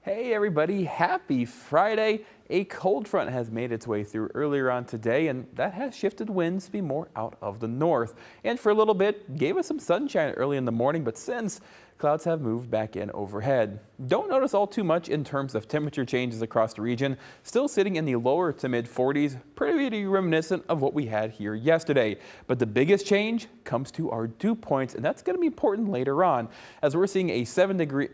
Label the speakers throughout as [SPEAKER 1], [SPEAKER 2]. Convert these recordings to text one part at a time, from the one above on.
[SPEAKER 1] Hey everybody, happy Friday. A cold front has made its way through earlier on today, and that has shifted winds to be more out of the north. And for a little bit, gave us some sunshine early in the morning, but since clouds have moved back in overhead. Don't notice all too much in terms of temperature changes across the region, still sitting in the lower to mid 40s, pretty reminiscent of what we had here yesterday. But the biggest change comes to our dew points, and that's going to be important later on, as we're seeing a 7-degree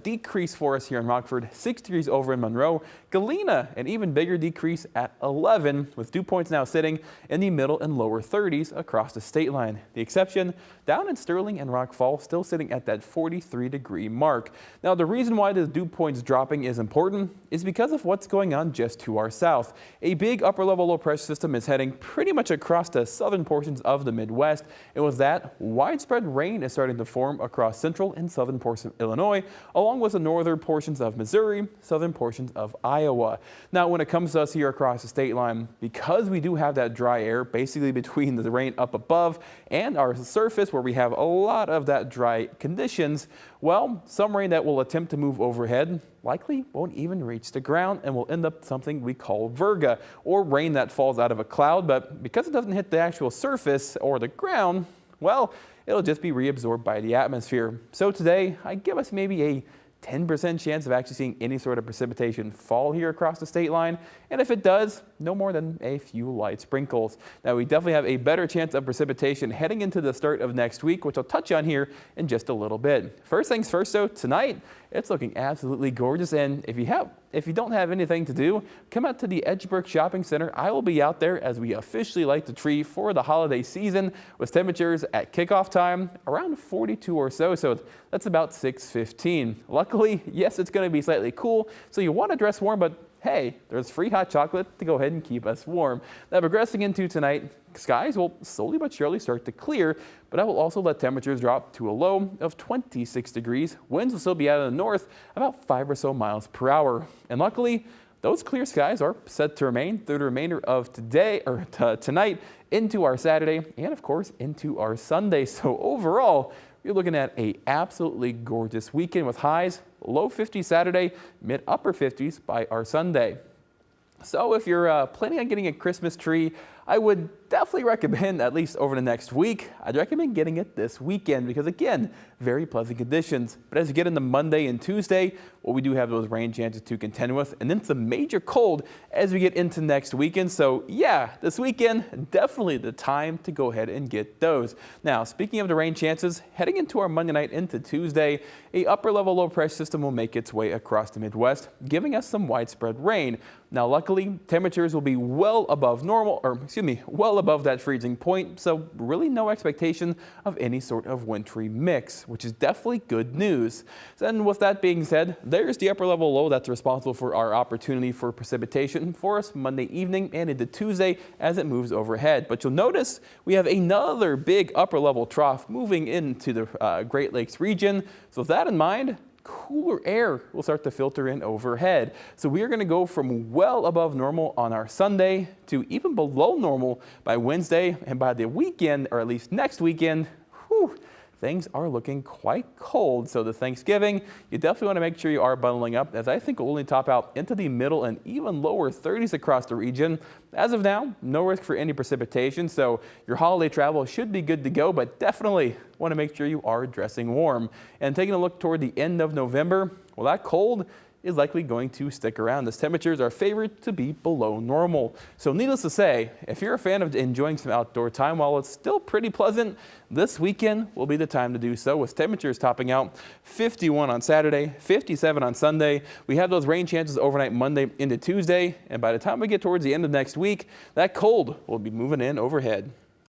[SPEAKER 1] decrease for us here in Rockford, 6 degrees over in Monroe, Galena, an even bigger decrease at 11, with dew points now sitting in the middle and lower 30s across the state line. The exception down in Sterling and Rock Falls, still sitting at that 43-degree mark. Now, the reason why the dew points dropping is important is because of what's going on just to our south. A big upper level low pressure system is heading pretty much across the southern portions of the Midwest, and with that, widespread rain is starting to form across central and southern portions of Illinois, along with the northern portions of Missouri, southern portions of Iowa. Now, when it comes to us here across the state line, because we do have that dry air basically between the rain up above and our surface where we have a lot of that dry conditions, well, some rain that will attempt to move overhead likely won't even reach the ground and will end up something we call virga, or rain that falls out of a cloud, but because it doesn't hit the actual surface or the ground, well, it'll just be reabsorbed by the atmosphere. So today, I give us maybe a 10% chance of actually seeing any sort of precipitation fall here across the state line. And if it does, no more than a few light sprinkles. Now, we definitely have a better chance of precipitation heading into the start of next week, which I'll touch on here in just a little bit. First things first, though, tonight, it's looking absolutely gorgeous. And if you don't have anything to do, come out to the Edgeburg Shopping Center. I will be out there as we officially light the tree for the holiday season, with temperatures at kickoff time around 42 or so. So that's about 6:15. Luckily, yes, it's going to be slightly cool, so you want to dress warm, but hey, there's free hot chocolate to go ahead and keep us warm. Now, progressing into tonight, skies will slowly but surely start to clear, but that will also let temperatures drop to a low of 26 degrees. Winds will still be out of the north, about 5 or so miles per hour. And luckily, those clear skies are set to remain through the remainder of today, or tonight, into our Saturday, and of course, into our Sunday. So overall, you're looking at a absolutely gorgeous weekend with highs, low 50s Saturday, mid-upper 50s by our Sunday. So if you're planning on getting a Christmas tree, I would definitely recommend, at least over the next week, I'd recommend getting it this weekend because, again, very pleasant conditions. But as you get into Monday and Tuesday, well, we do have those rain chances to contend with, and then some major cold as we get into next weekend. So yeah, this weekend, definitely the time to go ahead and get those. Now, speaking of the rain chances, heading into our Monday night into Tuesday, a upper level low pressure system will make its way across the Midwest, giving us some widespread rain. Now, luckily, temperatures will be well above that freezing point, so really no expectation of any sort of wintry mix, which is definitely good news. Then with that being said, there's the upper level low that's responsible for our opportunity for precipitation for us Monday evening and into Tuesday as it moves overhead. But you'll notice we have another big upper level trough moving into the Great Lakes region. So with that in mind, cooler air will start to filter in overhead. So we are going to go from well above normal on our Sunday to even below normal by Wednesday, and by the weekend, or at least next weekend, things are looking quite cold. So the Thanksgiving, you definitely want to make sure you are bundling up, as I think we'll only top out into the middle and even lower 30s across the region. As of now, no risk for any precipitation, so your holiday travel should be good to go, but definitely want to make sure you are dressing warm. And taking a look toward the end of November, well, that cold is likely going to stick around, as temperatures are favored to be below normal. So needless to say, if you're a fan of enjoying some outdoor time while it's still pretty pleasant, this weekend will be the time to do so, with temperatures topping out 51 on Saturday, 57 on Sunday. We have those rain chances overnight Monday into Tuesday, and by the time we get towards the end of next week, that cold will be moving in overhead.